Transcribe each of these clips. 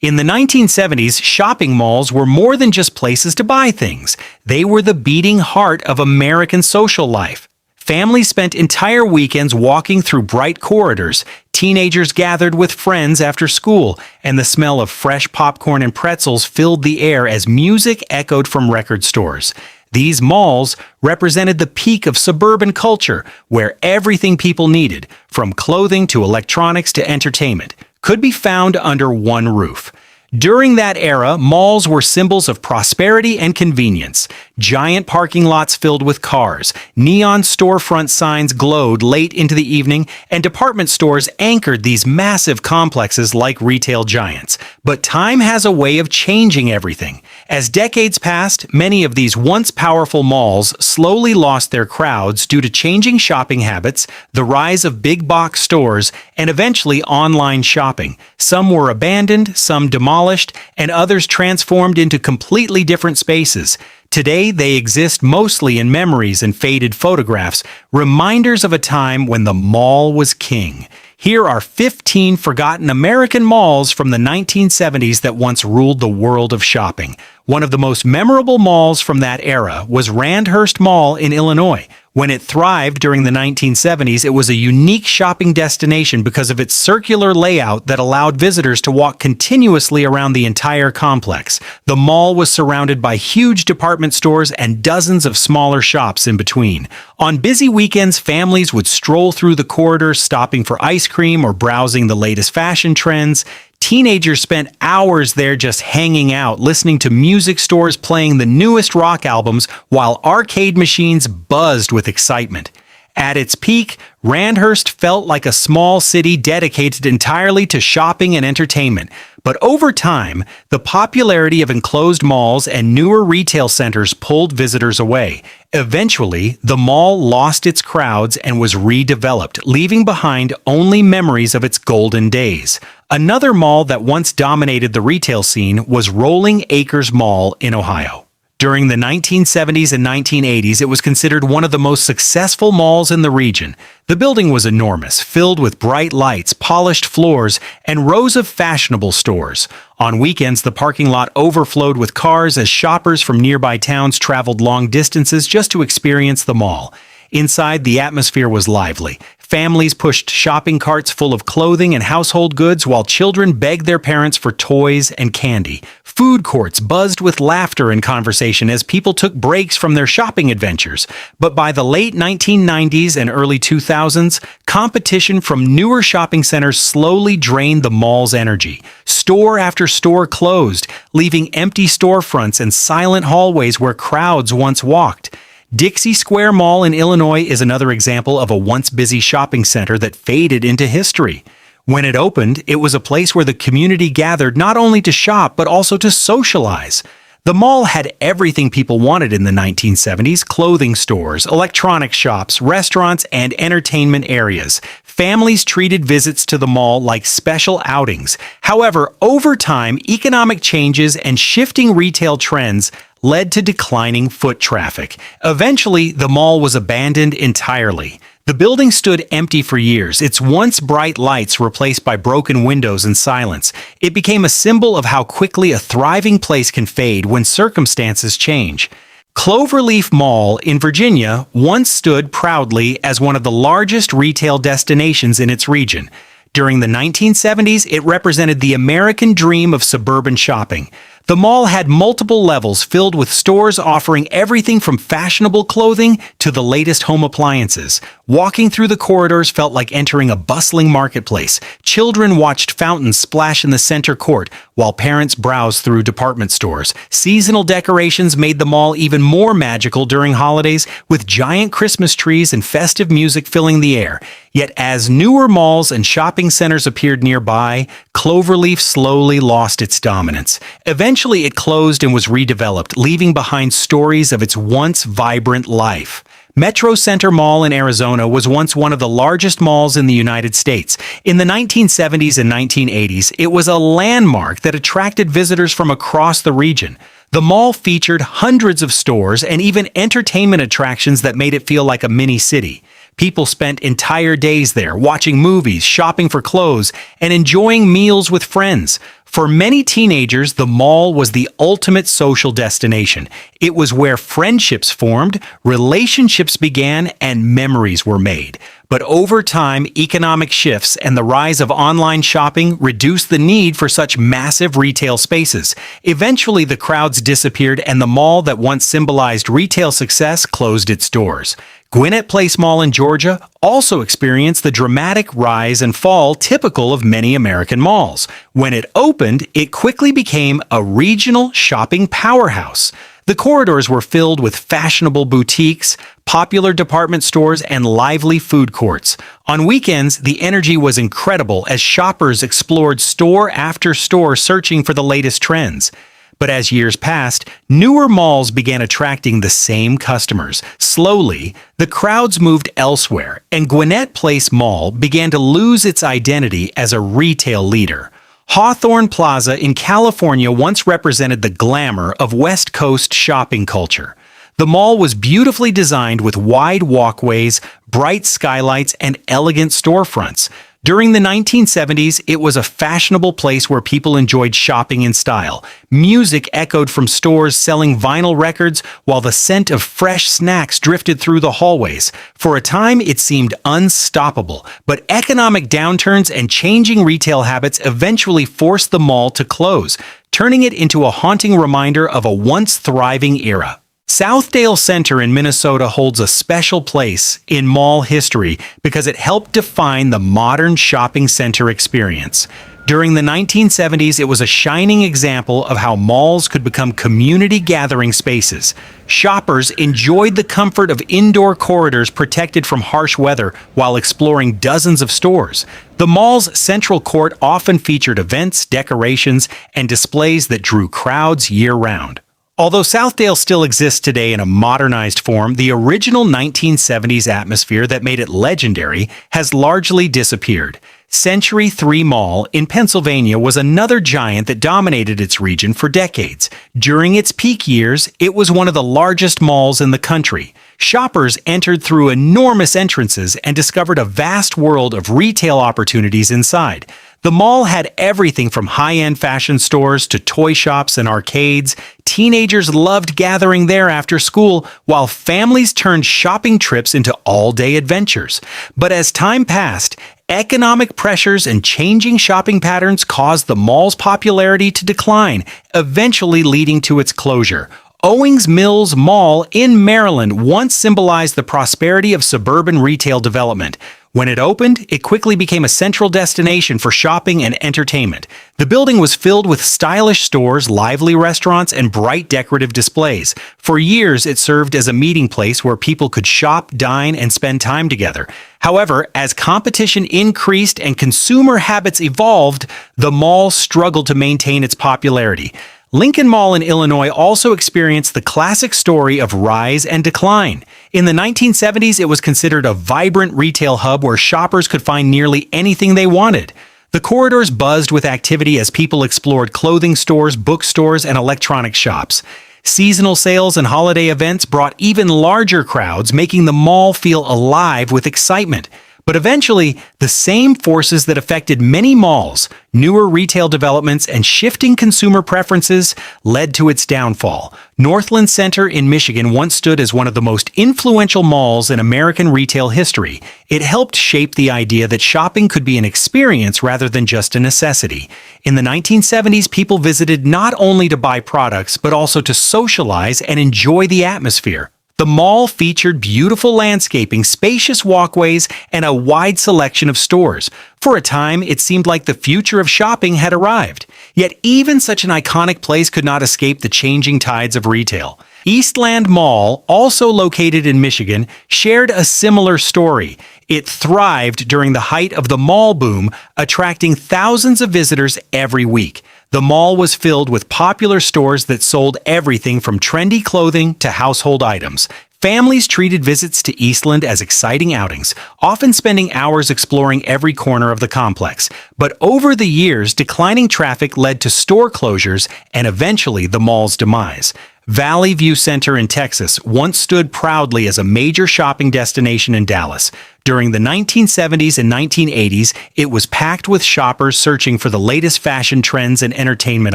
In the 1970s, shopping malls were more than just places to buy things. They were the beating heart of American social life. Families spent entire weekends walking through bright corridors. Teenagers gathered with friends after school, and the smell of fresh popcorn and pretzels filled the air as music echoed from record stores. These malls represented the peak of suburban culture, where everything people needed, from clothing to electronics to entertainment, could be found under one roof. During that era, malls were symbols of prosperity and convenience. Giant parking lots filled with cars, neon storefront signs glowed late into the evening, and department stores anchored these massive complexes like retail giants. But time has a way of changing everything. As decades passed, many of these once powerful malls slowly lost their crowds due to changing shopping habits, the rise of big box stores, and eventually online shopping. Some were abandoned, some demolished, and others transformed into completely different spaces. Today, they exist mostly in memories and faded photographs, reminders of a time when the mall was king. Here are 15 forgotten American malls from the 1970s that once ruled the world of shopping. One of the most memorable malls from that era was Randhurst Mall in Illinois. When it thrived during the 1970s, it was a unique shopping destination because of its circular layout that allowed visitors to walk continuously around the entire complex. The mall was surrounded by huge department stores and dozens of smaller shops in between. On busy weekends, families would stroll through the corridors, stopping for ice cream or browsing the latest fashion trends. Teenagers spent hours there just hanging out, listening to music stores playing the newest rock albums while arcade machines buzzed with excitement. At its peak, Randhurst felt like a small city dedicated entirely to shopping and entertainment. But over time, the popularity of enclosed malls and newer retail centers pulled visitors away. Eventually, the mall lost its crowds and was redeveloped, leaving behind only memories of its golden days. Another mall that once dominated the retail scene was Rolling Acres Mall in Ohio. During the 1970s and 1980s, it was considered one of the most successful malls in the region. The building was enormous, filled with bright lights, polished floors, and rows of fashionable stores. On weekends, the parking lot overflowed with cars as shoppers from nearby towns traveled long distances just to experience the mall. Inside, the atmosphere was lively. Families pushed shopping carts full of clothing and household goods while children begged their parents for toys and candy. Food courts buzzed with laughter and conversation as people took breaks from their shopping adventures. But by the late 1990s and early 2000s, competition from newer shopping centers slowly drained the mall's energy. Store after store closed, leaving empty storefronts and silent hallways where crowds once walked. Dixie Square Mall in Illinois is another example of a once busy shopping center that faded into history. When it opened, it was a place where the community gathered not only to shop but also to socialize. The mall had everything people wanted in the 1970s: clothing stores, electronics shops, restaurants, and entertainment areas. Families treated visits to the mall like special outings. However, over time, economic changes and shifting retail trends led to declining foot traffic. Eventually, the mall was abandoned entirely. The building stood empty for years, its once bright lights replaced by broken windows and silence. It became a symbol of how quickly a thriving place can fade when circumstances change. Cloverleaf Mall in Virginia once stood proudly as one of the largest retail destinations in its region. During the 1970s, it represented the American dream of suburban shopping. The mall had multiple levels filled with stores offering everything from fashionable clothing to the latest home appliances. Walking through the corridors felt like entering a bustling marketplace. Children watched fountains splash in the center court, while parents browsed through department stores. Seasonal decorations made the mall even more magical during holidays, with giant Christmas trees and festive music filling the air. Yet as newer malls and shopping centers appeared nearby, Cloverleaf slowly lost its dominance. Eventually, it closed and was redeveloped, leaving behind stories of its once vibrant life. Metrocenter Mall in Arizona was once one of the largest malls in the United States. In the 1970s and 1980s, it was a landmark that attracted visitors from across the region. The mall featured hundreds of stores and even entertainment attractions that made it feel like a mini city. People spent entire days there, watching movies, shopping for clothes, and enjoying meals with friends. For many teenagers, the mall was the ultimate social destination. It was where friendships formed, relationships began, and memories were made. But over time, economic shifts and the rise of online shopping reduced the need for such massive retail spaces. Eventually, the crowds disappeared and the mall that once symbolized retail success closed its doors. Gwinnett Place Mall in Georgia also experienced the dramatic rise and fall typical of many American malls. When it opened, it quickly became a regional shopping powerhouse. The corridors were filled with fashionable boutiques, popular department stores, and lively food courts. On weekends, the energy was incredible as shoppers explored store after store searching for the latest trends. But as years passed, newer malls began attracting the same customers. Slowly, the crowds moved elsewhere, and Gwinnett Place Mall began to lose its identity as a retail leader. Hawthorne Plaza in California once represented the glamour of West Coast shopping culture. The mall was beautifully designed with wide walkways, bright skylights, and elegant storefronts. During the 1970s, it was a fashionable place where people enjoyed shopping in style. Music echoed from stores selling vinyl records, while the scent of fresh snacks drifted through the hallways. For a time, it seemed unstoppable, but economic downturns and changing retail habits eventually forced the mall to close, turning it into a haunting reminder of a once thriving era. Southdale Center in Minnesota holds a special place in mall history because it helped define the modern shopping center experience. During the 1970s, it was a shining example of how malls could become community gathering spaces. Shoppers enjoyed the comfort of indoor corridors protected from harsh weather while exploring dozens of stores. The mall's central court often featured events, decorations, and displays that drew crowds year-round. Although Southdale still exists today in a modernized form, the original 1970s atmosphere that made it legendary has largely disappeared. Century 3 Mall in Pennsylvania was another giant that dominated its region for decades. During its peak years, it was one of the largest malls in the country. Shoppers entered through enormous entrances and discovered a vast world of retail opportunities inside. The mall had everything from high-end fashion stores to toy shops and arcades. Teenagers loved gathering there after school, while families turned shopping trips into all-day adventures. But as time passed, economic pressures and changing shopping patterns caused the mall's popularity to decline, eventually leading to its closure. Owings Mills Mall in Maryland once symbolized the prosperity of suburban retail development. When it opened, it quickly became a central destination for shopping and entertainment. The building was filled with stylish stores, lively restaurants, and bright decorative displays. For years, it served as a meeting place where people could shop, dine, and spend time together. However, as competition increased and consumer habits evolved, the mall struggled to maintain its popularity. Lincoln Mall in Illinois also experienced the classic story of rise and decline. In the 1970s, it was considered a vibrant retail hub where shoppers could find nearly anything they wanted. The corridors buzzed with activity as people explored clothing stores, bookstores, and electronic shops. Seasonal sales and holiday events brought even larger crowds, making the mall feel alive with excitement. But eventually, the same forces that affected many malls, newer retail developments, and shifting consumer preferences led to its downfall. Northland Center in Michigan once stood as one of the most influential malls in American retail history. It helped shape the idea that shopping could be an experience rather than just a necessity. In the 1970s, people visited not only to buy products, but also to socialize and enjoy the atmosphere. The mall featured beautiful landscaping, spacious walkways, and a wide selection of stores. For a time, it seemed like the future of shopping had arrived. Yet even such an iconic place could not escape the changing tides of retail. Eastland Mall, also located in Michigan, shared a similar story. It thrived during the height of the mall boom, attracting thousands of visitors every week. The mall was filled with popular stores that sold everything from trendy clothing to household items. Families treated visits to Eastland as exciting outings, often spending hours exploring every corner of the complex. But over the years, declining traffic led to store closures and eventually the mall's demise. Valley View Center in Texas once stood proudly as a major shopping destination in Dallas. During the 1970s and 1980s, it was packed with shoppers searching for the latest fashion trends and entertainment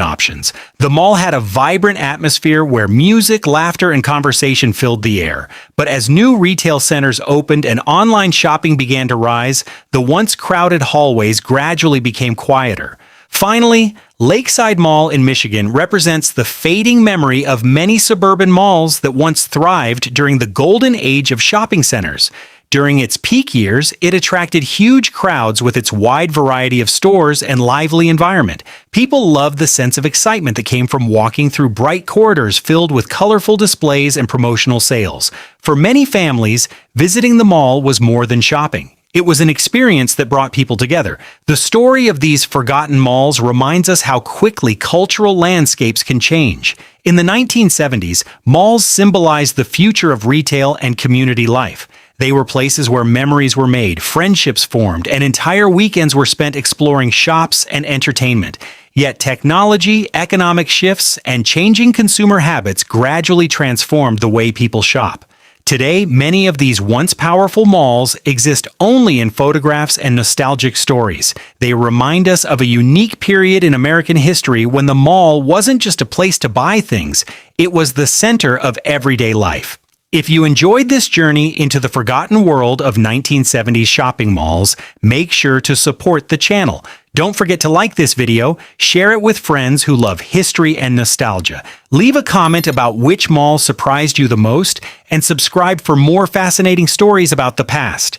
options. The mall had a vibrant atmosphere where music, laughter, and conversation filled the air. But as new retail centers opened and online shopping began to rise, the once crowded hallways gradually became quieter. Finally, Lakeside Mall in Michigan represents the fading memory of many suburban malls that once thrived during the golden age of shopping centers. During its peak years, it attracted huge crowds with its wide variety of stores and lively environment. People loved the sense of excitement that came from walking through bright corridors filled with colorful displays and promotional sales. For many families, visiting the mall was more than shopping. It was an experience that brought people together. The story of these forgotten malls reminds us how quickly cultural landscapes can change. In the 1970s, malls symbolized the future of retail and community life. They were places where memories were made, friendships formed, and entire weekends were spent exploring shops and entertainment. Yet technology, economic shifts, and changing consumer habits gradually transformed the way people shop. Today, many of these once powerful malls exist only in photographs and nostalgic stories. They remind us of a unique period in American history when the mall wasn't just a place to buy things, it was the center of everyday life. If you enjoyed this journey into the forgotten world of 1970s shopping malls, make sure to support the channel. Don't forget to like this video, share it with friends who love history and nostalgia. Leave a comment about which mall surprised you the most, and subscribe for more fascinating stories about the past.